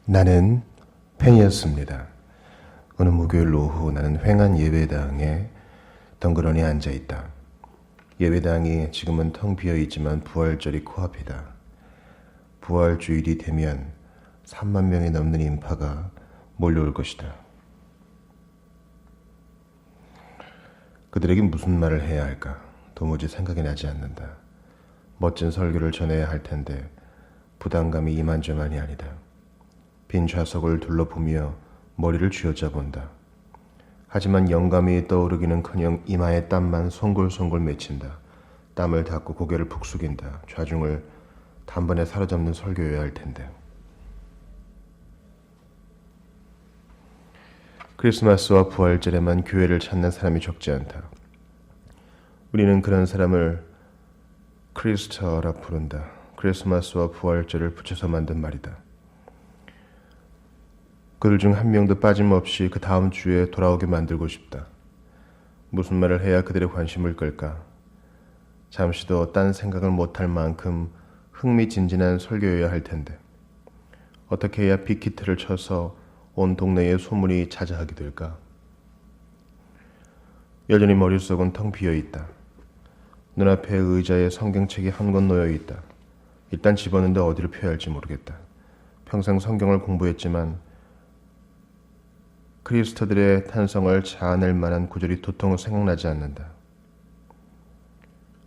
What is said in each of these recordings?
나는 팬이었습니다. 어느 목요일 오후 나는 횡한 예배당에 덩그러니 앉아있다. 예배당이 지금은 텅 비어있지만 부활절이 코앞이다. 부활주일이 되면 3만 명이 넘는 인파가 몰려올 것이다. 그들에게 무슨 말을 해야 할까? 도무지 생각이 나지 않는다. 멋진 설교를 전해야 할 텐데 부담감이 이만저만이 아니다. 빈 좌석을 둘러보며 머리를 쥐어짜본다. 하지만 영감이 떠오르기는커녕 이마에 땀만 송골송골 맺힌다. 땀을 닦고 고개를 푹 숙인다. 좌중을 단번에 사로잡는 설교여야 할 텐데. 크리스마스와 부활절에만 교회를 찾는 사람이 적지 않다. 우리는 그런 사람을 크리스터라 부른다. 크리스마스와 부활절을 붙여서 만든 말이다. 그들 중 한 명도 빠짐없이 그 다음 주에 돌아오게 만들고 싶다. 무슨 말을 해야 그들의 관심을 끌까? 잠시도 딴 생각을 못할 만큼 흥미진진한 설교여야 할 텐데 어떻게 해야 빅히트를 쳐서 온 동네에 소문이 자자하게 될까? 여전히 머릿속은 텅 비어있다. 눈앞에 의자에 성경책이 한 권 놓여있다. 일단 집었는데 어디를 펴야 할지 모르겠다. 평생 성경을 공부했지만 크리스터들의 탄성을 자아낼 만한 구절이 도통 생각나지 않는다.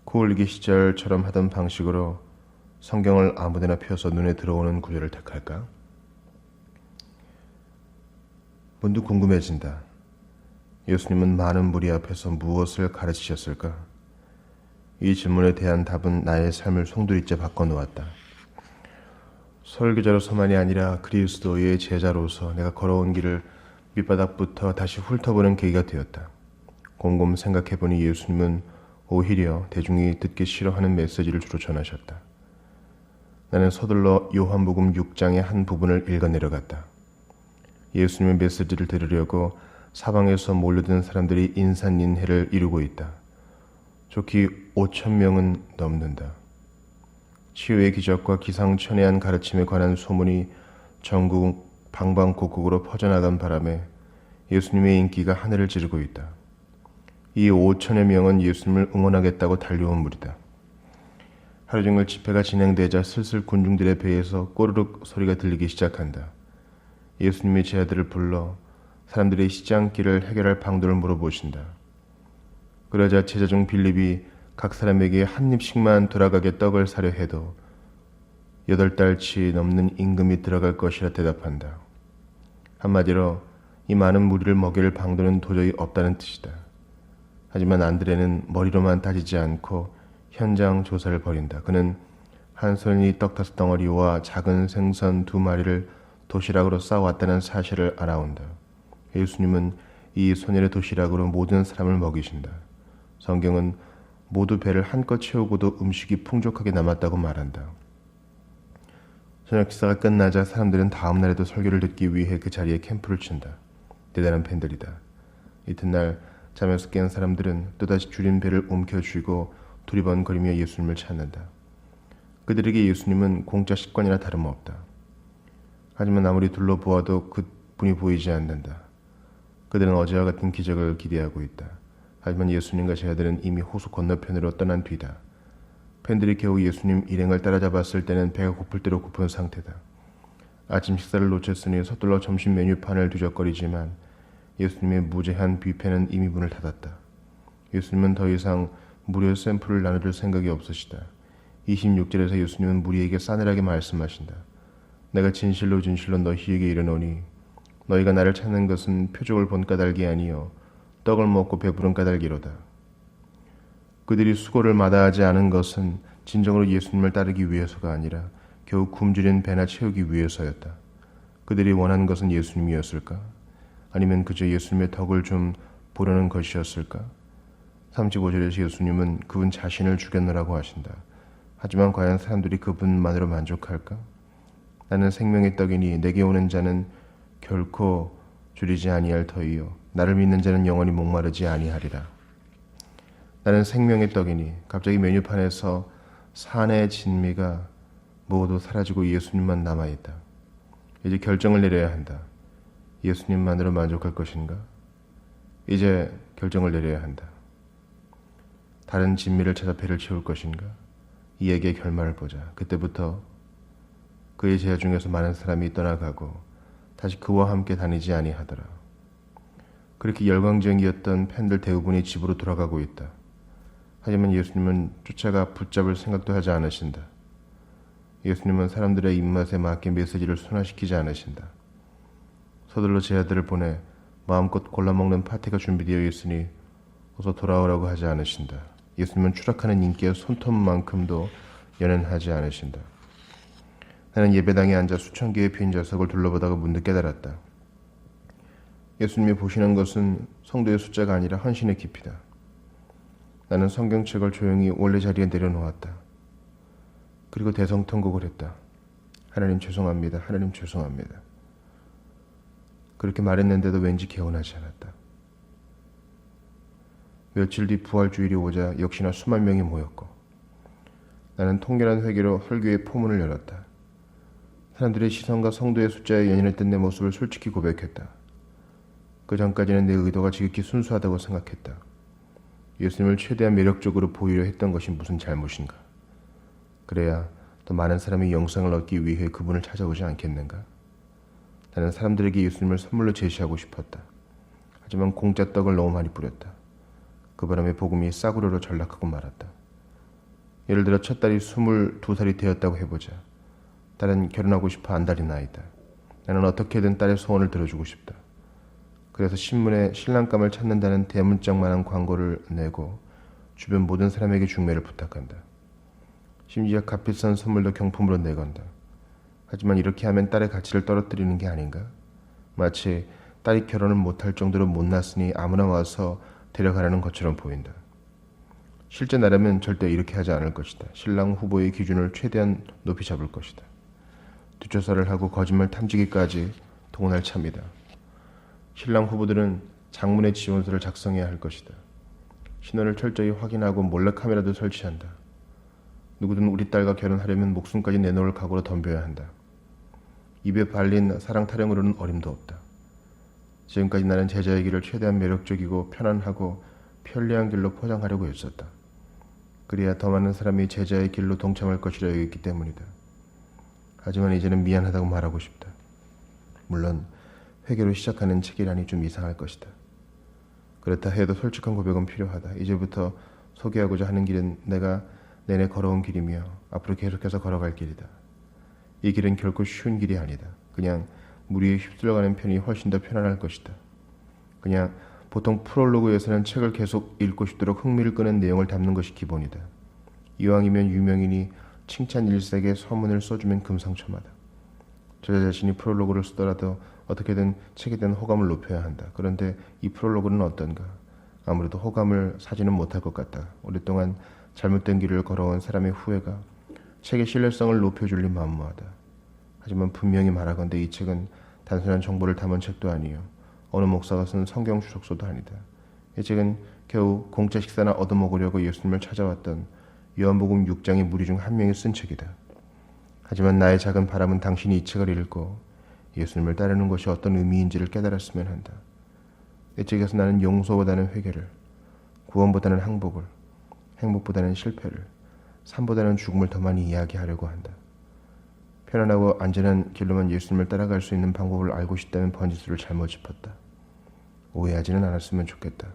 코올리기 시절처럼 하던 방식으로 성경을 아무데나 펴서 눈에 들어오는 구절을 택할까? 문득 궁금해진다. 예수님은 많은 무리 앞에서 무엇을 가르치셨을까? 이 질문에 대한 답은 나의 삶을 송두리째 바꿔놓았다. 설교자로서만이 아니라 그리스도의 제자로서 내가 걸어온 길을 밑바닥부터 다시 훑어보는 계기가 되었다. 곰곰 생각해보니 예수님은 오히려 대중이 듣기 싫어하는 메시지를 주로 전하셨다. 나는 서둘러 요한복음 6장의 한 부분을 읽어 내려갔다. 예수님의 메시지를 들으려고 사방에서 몰려든 사람들이 인산인해를 이루고 있다. 좋기 5천 명은 넘는다. 치유의 기적과 기상천외한 가르침에 관한 소문이 전국 방방곡곡으로 퍼져나간 바람에 예수님의 인기가 하늘을 찌르고 있다. 이 5천여 명은 예수님을 응원하겠다고 달려온 무리다. 하루 종일 집회가 진행되자 슬슬 군중들의 배에서 꼬르륵 소리가 들리기 시작한다. 예수님의 제자들을 불러 사람들의 시장길을 해결할 방도를 물어보신다. 그러자 제자 중 빌립이 각 사람에게 한 입씩만 돌아가게 떡을 사려 해도 8달치 넘는 임금이 들어갈 것이라 대답한다. 한마디로 이 많은 무리를 먹일 방도는 도저히 없다는 뜻이다. 하지만 안드레는 머리로만 따지지 않고 현장 조사를 벌인다. 그는 한 손이 떡 5덩어리와 작은 생선 2마리를 도시락으로 싸왔다는 사실을 알아온다. 예수님은 이 소년의 도시락으로 모든 사람을 먹이신다. 성경은 모두 배를 한껏 채우고도 음식이 풍족하게 남았다고 말한다. 저녁 식사가 끝나자 사람들은 다음 날에도 설교를 듣기 위해 그 자리에 캠프를 친다. 대단한 팬들이다. 이튿날 잠에서 깬 사람들은 또다시 줄인 배를 움켜쥐고 두리번거리며 예수님을 찾는다. 그들에게 예수님은 공짜 식권이나 다름없다. 하지만 아무리 둘러보아도 그분이 보이지 않는다. 그들은 어제와 같은 기적을 기대하고 있다. 하지만 예수님과 제자들은 이미 호수 건너편으로 떠난 뒤다. 팬들이 겨우 예수님 일행을 따라잡았을 때는 배가 고플 대로 고픈 상태다. 아침 식사를 놓쳤으니 서둘러 점심 메뉴판을 뒤적거리지만 예수님의 무제한 뷔페는 이미 문을 닫았다. 예수님은 더 이상 무료 샘플을 나눠줄 생각이 없으시다. 26절에서 예수님은 무리에게 싸늘하게 말씀하신다. 내가 진실로 진실로 너희에게 이르노니 너희가 나를 찾는 것은 표적을 본 까닭이 아니요 떡을 먹고 배부른 까닭이로다. 그들이 수고를 마다하지 않은 것은 진정으로 예수님을 따르기 위해서가 아니라 겨우 굶주린 배나 채우기 위해서였다. 그들이 원한 것은 예수님이었을까? 아니면 그저 예수님의 덕을 좀 보려는 것이었을까? 35절에서 예수님은 그분 자신을 죽였노라고 하신다. 하지만 과연 사람들이 그분만으로 만족할까? 나는 생명의 떡이니 내게 오는 자는 결코 줄이지 아니할 터이요 나를 믿는 자는 영원히 목마르지 아니하리라. 나는 생명의 떡이니 갑자기 메뉴판에서 산의 진미가 모두 사라지고 예수님만 남아있다. 이제 결정을 내려야 한다. 예수님만으로 만족할 것인가? 이제 결정을 내려야 한다. 다른 진미를 찾아 배를 채울 것인가? 이에게 결말을 보자. 그때부터 그의 제자 중에서 많은 사람이 떠나가고 다시 그와 함께 다니지 아니하더라. 그렇게 열광적이었던 팬들 대부분이 집으로 돌아가고 있다. 하지만 예수님은 쫓아가 붙잡을 생각도 하지 않으신다. 예수님은 사람들의 입맛에 맞게 메시지를 순화시키지 않으신다. 서둘러 제자들을 보내 마음껏 골라먹는 파티가 준비되어 있으니 어서 돌아오라고 하지 않으신다. 예수님은 추락하는 인기의 손톱만큼도 연연하지 않으신다. 나는 예배당에 앉아 수천 개의 빈 좌석을 둘러보다가 문득 깨달았다. 예수님이 보시는 것은 성도의 숫자가 아니라 헌신의 깊이다. 나는 성경책을 조용히 원래 자리에 내려놓았다. 그리고 대성통곡을 했다. 하나님 죄송합니다. 하나님 죄송합니다. 그렇게 말했는데도 왠지 개운하지 않았다. 며칠 뒤 부활주일이 오자 역시나 수만 명이 모였고 나는 통렬한 회개로 설교의 포문을 열었다. 사람들의 시선과 성도의 숫자에 연연했던 내 모습을 솔직히 고백했다. 그 전까지는 내 의도가 지극히 순수하다고 생각했다. 예수님을 최대한 매력적으로 보이려 했던 것이 무슨 잘못인가? 그래야 더 많은 사람이 영생을 얻기 위해 그분을 찾아오지 않겠는가? 나는 사람들에게 예수님을 선물로 제시하고 싶었다. 하지만 공짜 떡을 너무 많이 뿌렸다. 그 바람에 복음이 싸구려로 전락하고 말았다. 예를 들어 첫 딸이 22살이 되었다고 해보자. 딸은 결혼하고 싶어 안달이 나이다. 나는 어떻게든 딸의 소원을 들어주고 싶다. 그래서 신문에 신랑감을 찾는다는 대문짝만한 광고를 내고 주변 모든 사람에게 중매를 부탁한다. 심지어 값비싼 선물도 경품으로 내건다. 하지만 이렇게 하면 딸의 가치를 떨어뜨리는 게 아닌가? 마치 딸이 결혼을 못할 정도로 못났으니 아무나 와서 데려가라는 것처럼 보인다. 실제 나라면 절대 이렇게 하지 않을 것이다. 신랑 후보의 기준을 최대한 높이 잡을 것이다. 뒷조사를 하고 거짓말 탐지기까지 동원할 참이다. 신랑 후보들은 장문의 지원서를 작성해야 할 것이다. 신원을 철저히 확인하고 몰래카메라도 설치한다. 누구든 우리 딸과 결혼하려면 목숨까지 내놓을 각오로 덤벼야 한다. 입에 발린 사랑 타령으로는 어림도 없다. 지금까지 나는 제자의 길을 최대한 매력적이고 편안하고 편리한 길로 포장하려고 했었다. 그래야 더 많은 사람이 제자의 길로 동참할 것이라 여겼기 때문이다. 하지만 이제는 미안하다고 말하고 싶다. 물론 회개로 시작하는 책이라니 좀 이상할 것이다. 그렇다 해도 솔직한 고백은 필요하다. 이제부터 소개하고자 하는 길은 내가 내내 걸어온 길이며 앞으로 계속해서 걸어갈 길이다. 이 길은 결코 쉬운 길이 아니다. 그냥 무리에 휩쓸려가는 편이 훨씬 더 편안할 것이다. 그냥 보통 프롤로그에서는 책을 계속 읽고 싶도록 흥미를 끄는 내용을 담는 것이 기본이다. 이왕이면 유명인이 칭찬 일색에 서문을 써주면 금상첨화다. 저자 자신이 프롤로그를 쓰더라도 어떻게든 책에 대한 호감을 높여야 한다. 그런데 이 프롤로그는 어떤가? 아무래도 호감을 사지는 못할 것 같다. 오랫동안 잘못된 길을 걸어온 사람의 후회가 책의 신뢰성을 높여줄 리 만무하다. 하지만 분명히 말하건대 이 책은 단순한 정보를 담은 책도 아니요 어느 목사가 쓴 성경 주석서도 아니다. 이 책은 겨우 공짜 식사나 얻어먹으려고 예수님을 찾아왔던 요한복음 6장의 무리 중 한 명이 쓴 책이다. 하지만 나의 작은 바람은 당신이 이 책을 읽고 예수님을 따르는 것이 어떤 의미인지를 깨달았으면 한다. 이 책에서 나는 용서보다는 회개를, 구원보다는 항복을, 행복보다는 실패를, 삶보다는 죽음을 더 많이 이야기하려고 한다. 편안하고 안전한 길로만 예수님을 따라갈 수 있는 방법을 알고 싶다면 번지수를 잘못 짚었다. 오해하지는 않았으면 좋겠다.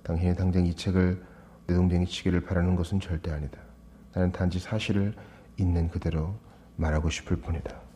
당신이 당장 이 책을 내동댕이 치기를 바라는 것은 절대 아니다. 나는 단지 사실을 있는 그대로 말하고 싶을 뿐이다.